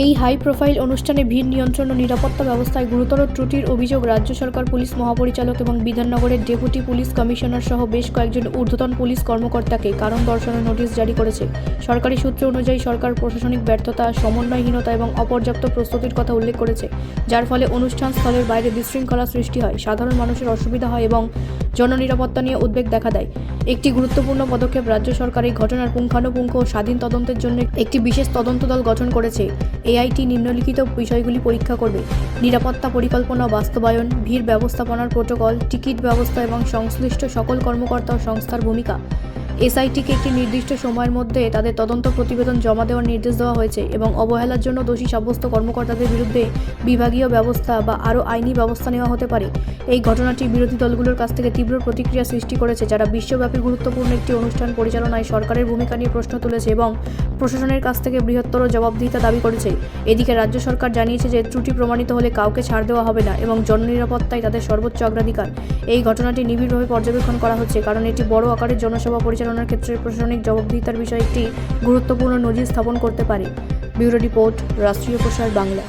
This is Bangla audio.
এই হাই প্রোফাইল অনুষ্ঠানে ভিড় নিয়ন্ত্রণ ও নিরাপত্তা ব্যবস্থায় গুরুতর ত্রুটির অভিযোগ রাজ্য সরকার পুলিশ মহাপরিচালক এবং বিধাননগরের ডেপুটি পুলিশ কমিশনার সহ বেশ কয়েকজন ঊর্ধ্বতন পুলিশ কর্মকর্তাকে কারণ দর্শানোর নোটিশ জারি করেছে। সরকারি সূত্র অনুযায়ী সরকার প্রশাসনিক ব্যর্থতা, সমন্বয়হীনতা এবং অপর্যাপ্ত প্রস্তুতির কথা উল্লেখ করেছে, যার ফলে অনুষ্ঠান স্থলের বাইরে বিশৃঙ্খলা সৃষ্টি হয়, সাধারণ মানুষের অসুবিধা হয় এবং জননিরাপত্তা নিয়ে উদ্বেগ দেখা দেয়। একটি গুরুত্বপূর্ণ পদক্ষেপ, রাজ্য সরকার এই ঘটনার পুঙ্খানুপুঙ্খ ও স্বাধীন তদন্তের জন্য একটি বিশেষ তদন্ত দল গঠন করেছে। এআইটি নিম্নলিখিত বিষয়গুলি পরীক্ষা করবে: নিরাপত্তা পরিকল্পনা বাস্তবায়ন, ভিড় ব্যবস্থাপনার প্রোটোকল, টিকিট ব্যবস্থা এবং সংশ্লিষ্ট সকল কর্মকর্তা ও সংস্থার ভূমিকা। এসআইটিকে একটি নির্দিষ্ট সময়ের মধ্যে তাদের তদন্ত প্রতিবেদন জমা দেওয়ার নির্দেশ দেওয়া হয়েছে এবং অবহেলার জন্য দোষী সাব্যস্ত কর্মকর্তাদের বিরুদ্ধে বিভাগীয় ব্যবস্থা বা আরও আইনি ব্যবস্থা নেওয়া হতে পারে। এই ঘটনাটি বিরোধী দলগুলোর কাছ থেকে তীব্র প্রতিক্রিয়া সৃষ্টি করেছে, যারা বিশ্বব্যাপী গুরুত্বপূর্ণ একটি অনুষ্ঠান পরিচালনায় সরকারের ভূমিকা নিয়ে প্রশ্ন তুলেছে এবং প্রশাসনের কাছ থেকে বৃহত্তর জবাবদিহিতা দাবি করেছে। এদিকে রাজ্য সরকার জানিয়েছে যে ত্রুটি প্রমাণিত হলে কাউকে ছাড় দেওয়া হবে না এবং জননিরাপত্তাই তাদের সর্বোচ্চ অগ্রাধিকার। এই ঘটনাটি নিবিড়ভাবে পর্যবেক্ষণ করা হচ্ছে, কারণ এটি বড় আকারের জনসভা পরিচালনার ক্ষেত্রে প্রশাসনিক জবাবদিহিতার বিষয়ে একটি গুরুত্বপূর্ণ নজির স্থাপন করতে পারে। ব্যুরো রিপোর্ট, রাষ্ট্রীয় প্রসার বাংলা।